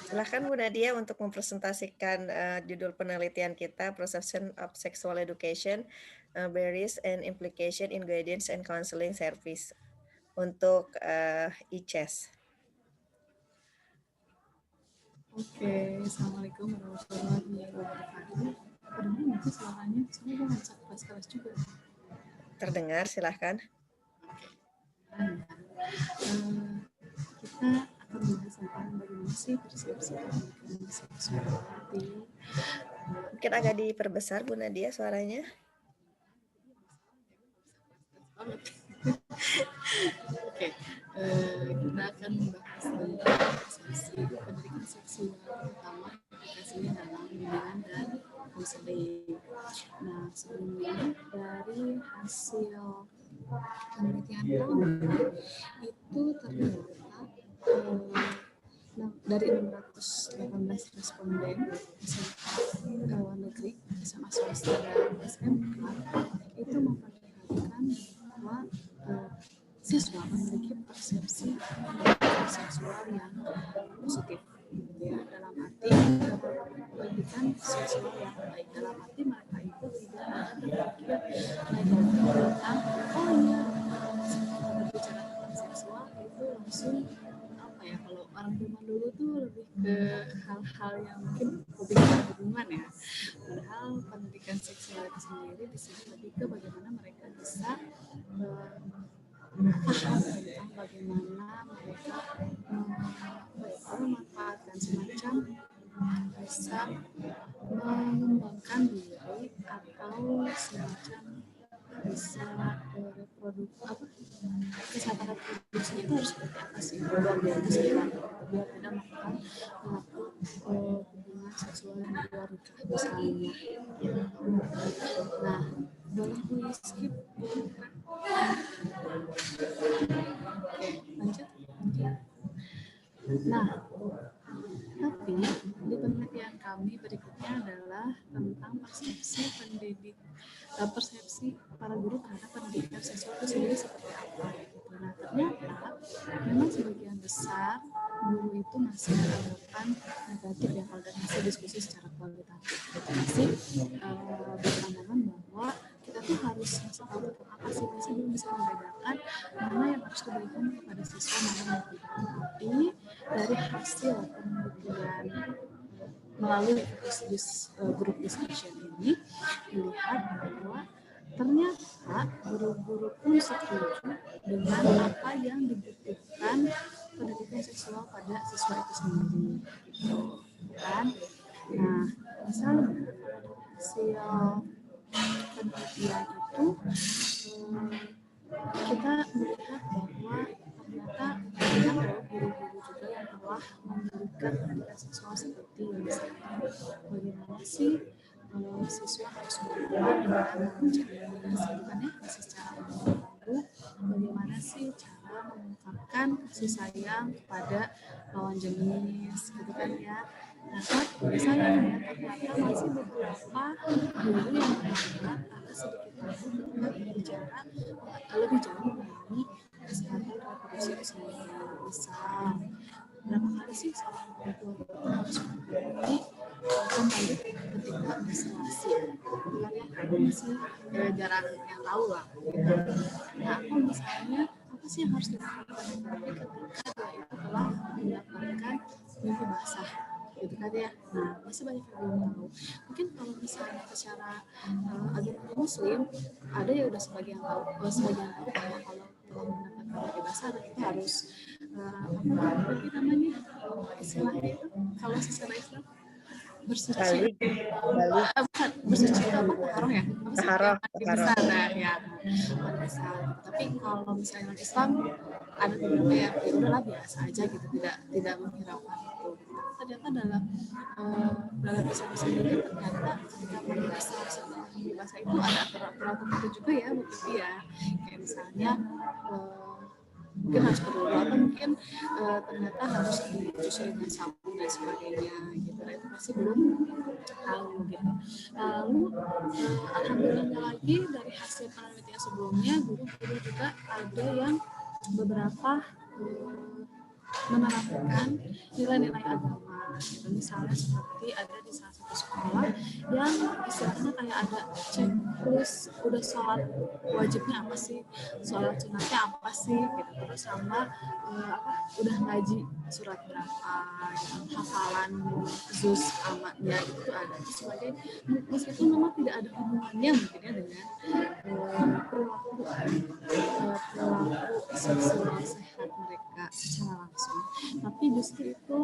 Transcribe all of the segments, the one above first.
Silahkan Bu Nadia untuk mempresentasikan judul penelitian kita, Perception of Sexual Education, Barriers and Implication in Guidance and Counseling Service untuk ICES. Oke, Assalamualaikum warahmatullahi wabarakatuh. Kedengaran nggak sih suaranya? Soalnya gue ngecek keras juga. Terdengar, silahkan. Kita akan membahas tentang bagaimana sih persepsi pendidikan seksual di Mungkin agak diperbesar Bu Nadia suaranya. Oke, kita akan membahas tentang persepsi pendidikan seksual, terutama aplikasinya dalam bimbingan dan konseling. Nah, sebelumnya dari hasil penelitian kami itu ternyata dari 618 responden SMA negeri, SMA swasta dan SMK itu memperlihatkan bahwa siswa memiliki persepsi seksual yang positif, ya, dalam arti pendidikan seksual yang baik, dalam arti mereka itu tidak ada berpikir negatif tentang berbicara tentang seksual itu langsung ya, kalau orang zaman dulu tuh lebih ke hal-hal yang mungkin lebih berhubungan ya, padahal pendidikan seksual itu sendiri di sini lebih ke bagaimana mereka bisa paham tentang bagaimana mereka memanfaatkan semacam bisa mengembangkan diri atau semacam bisa kesehatan reproduksinya itu harus seperti apa sih biar bisa biar tidak melakukan hubungan seksual yang di luar nikah misalnya. Nah, boleh di skip. Oke, lanjut. Nah, tapi di penelitian kami berikutnya adalah tentang persepsi para guru terhadap pendidikan seksual itu sendiri seperti apa gitu. Nah, ternyata memang sebagian besar guru itu masih beranggapan negatif ya kalau dari hasil diskusi secara kualitatif. Itu masih berpandangan bahwa kita tuh harus tahu tentang apa sih, masih belum bisa membedakan mana yang harus diberikan kepada siswa, mana yang tidak. Tapi dari hasil penelitian melalui grup discussion ini dilihat bahwa ternyata guru-guru pun setuju dengan apa yang dibutuhkan pendidikan seksual pada siswa itu sendiri, gitu kan. Nah, misalnya hasil penelitian itu kita melihat bahwa ternyata banyak loh guru-guru juga yang telah memberikan pendidikan seksual seperti misalnya bagaimana sih siswa harus berhubungan dengan jenis, bukan ya, masih secara umum. Lalu bagaimana sih cara mengungkapkan kasih sayang kepada lawan jenis, gitu kan ya. Nah, tapi sayangnya ternyata masih beberapa guru yang menganggap ada sedikit ragu ketika berbicara lebih jauh mengenai kesehatan reproduksi itu sendiri. Misal, berapa kali sih seorang perempuan itu harus mengalami kembali ketika menstruasi? Bukan ya, masih jarang yang tahu lah. Gitu. Nah, atau misalnya apa sih yang harus dilakukan laki-laki ketika dia itu telah mendapatkan mimpi basah, gitu kan ya. Nah, masih banyak yang belum tahu. Mungkin kalau misalnya secara agama Muslim ada ya udah sebagian tahu bahwa kalau telah mendapatkan mimpi basah itu harus apa namanya istilahnya itu kalau secara Islam bersuci bersuci apa taharoh ya, apa sih yang besar ya besar. Tapi kalau misalnya Islam ada beberapa yang ya udahlah biasa aja gitu, tidak menghiraukan itu. Ternyata dalam Islam sendiri ternyata ketika merasa itu ada aturan tertentu juga ya begitu ya, kayak misalnya mungkin harus berdua atau mungkin ternyata harus dicuci dengan sabun dan sebagainya gitu. Nah, itu masih belum tahu gitu. Lalu alhamdulillah lagi dari hasil penelitian sebelumnya guru-guru juga ada yang beberapa menerapkan nilai-nilai agama. Gitu. Misalnya seperti ada di salah satu sekolah yang istilahnya kayak ada checklist udah sholat wajibnya apa sih, sholat sunatnya apa sih, gitu. Terus sama udah ngaji surat berapa, gitu. Hafalan juz amatnya itu ada. Sebagai meskipun memang tidak ada hubungannya mungkin ya dengan perilaku seksual sehat mereka secara langsung, tapi justru itu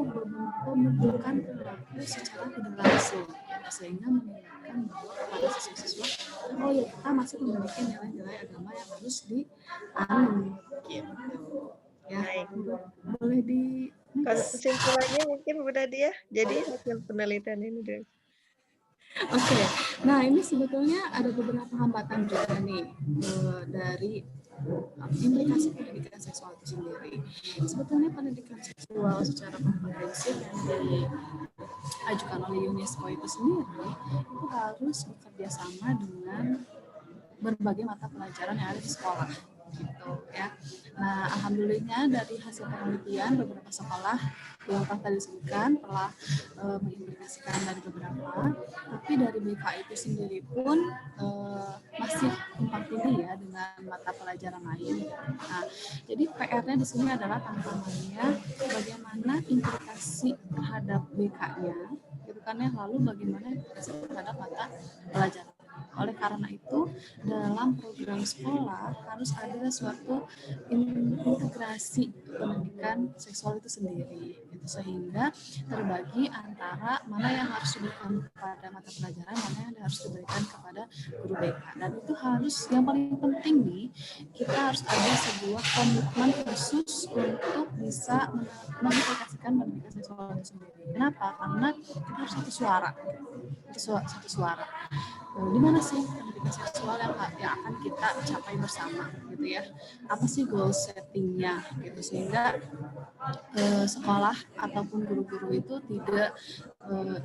membentukkan perilaku secara tidak langsung, sehingga mengingatkan bahwa kepada siswa-siswa, oh ya kita masih memiliki nilai-nilai agama yang harus dianut, gitu ya. Baik. Boleh di Kesimpulannya mungkin Bu Nadia, jadi hasil penelitian ini dari Oke, nah ini sebetulnya ada beberapa hambatan juga nih dari implikasi pendidikan seksual itu sendiri. Sebetulnya pendidikan seksual secara komprehensif yang diajukan oleh UNESCO itu sendiri itu harus bekerja sama dengan berbagai mata pelajaran yang ada di sekolah gitu ya. Nah, alhamdulillahnya dari hasil penelitian beberapa sekolah yang tadi disebutkan telah mengimplementasikan dari beberapa, tapi dari BK itu sendiri pun masih tumpang tindih ya dengan mata pelajaran lain. Nah, jadi PR-nya di sini adalah tantangannya bagaimana implikasi terhadap BK-nya, gitu kan ya, lalu bagaimana implikasi terhadap mata pelajaran. Oleh karena itu, dalam program sekolah harus ada suatu integrasi pendidikan seksual itu sendiri, gitu, sehingga terbagi antara mana yang harus diberikan kepada mata pelajaran, mana yang harus diberikan kepada guru BK. Dan itu harus, yang paling penting nih, kita harus ada sebuah komitmen khusus untuk bisa mengaplikasikan pendidikan seksual itu sendiri. Kenapa? Karena kita harus satu suara, satu suara. Di mana sih pendidikan seksual yang akan kita capai bersama, gitu ya? Apa sih goal settingnya, gitu, sehingga sekolah ataupun guru-guru itu tidak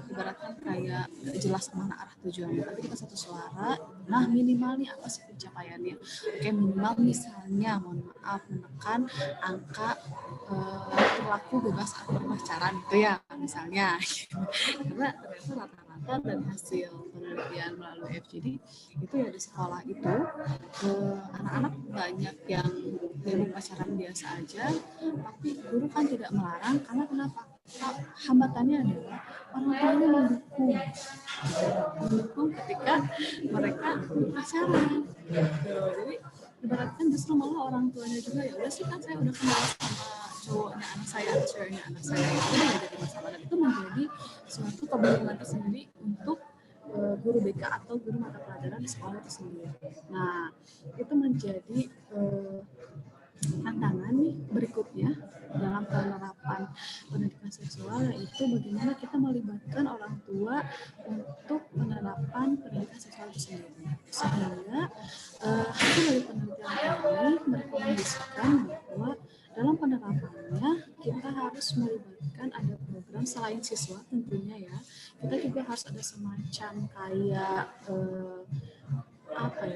ibaratkan kayak jelas kemana arah tujuannya, tapi kita satu suara. Nah, minimal nih apa sih pencapaiannya? Oke, minimal misalnya mohon maaf menekan angka perilaku bebas saat berpacaran gitu ya misalnya. Karena ternyata rata-rata dari hasil penelitian melalui FGD itu ya di sekolah itu anak-anak banyak yang pacaran biasa aja, tapi guru kan tidak melarang. Karena kenapa? Hambatannya adalah orang tuanya mendukung ketika mereka pacaran. Jadi ibaratkan justru malah orang tuanya juga, ya udah sih kan saya udah kenal sama cowoknya anak saya, ceweknya anak saya, itu udah jadi masalah. Dan itu menjadi suatu kebingungan tersendiri untuk guru BK atau guru mata pelajaran di sekolah itu sendiri. Nah, itu menjadi tantangan nih berikutnya dalam penerapan pendidikan seksual, yaitu bagaimana kita melibatkan orang tua untuk penerapan pendidikan seksual itu sendiri. Sehingga hasil dari penelitian ini merekomendasikan bahwa dalam penerapannya kita harus melibatkan ada program selain siswa tentunya ya, kita juga harus ada semacam kayak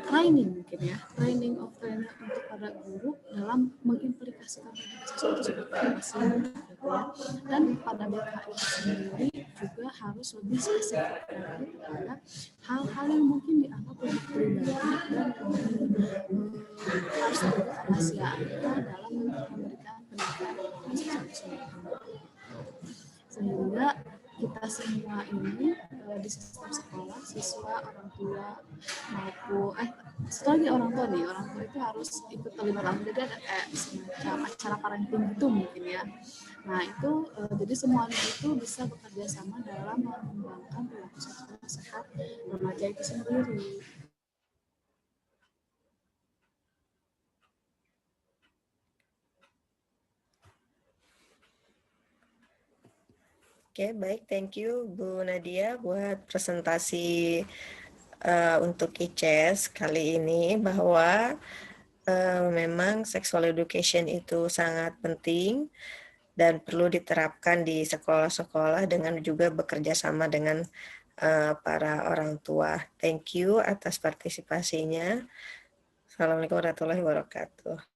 training mungkin ya, training of trainer untuk para guru dalam mengimplikasikan sesuatu seperti masing gitu ya. Dan pada BK itu sendiri juga harus lebih spesifik lagi kepada hal-hal yang mungkin dianggap lebih pribadi dan harus ada kerahasiaan dalam memberikan pendidikan seksual, sehingga kita semua ini di sistem sekolah, siswa, orang tua maupun setelah lagi orang tua nih, orang tua itu harus ikut terlibat dalam, jadi ada kayak semacam acara parenting gitu mungkin ya. Nah itu jadi semuanya itu bisa bekerja sama dalam mengembangkan perilaku seksual sehat remaja itu sendiri. Oke, baik. Thank you Bu Nadia buat presentasi untuk ICES kali ini, bahwa memang sexual education itu sangat penting dan perlu diterapkan di sekolah-sekolah dengan juga bekerja sama dengan para orang tua. Thank you atas partisipasinya. Assalamualaikum warahmatullahi wabarakatuh.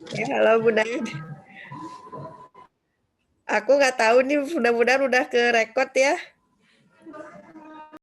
Ya, halo Bu Naid. Aku nggak tahu nih, mudah-mudahan udah ke record ya.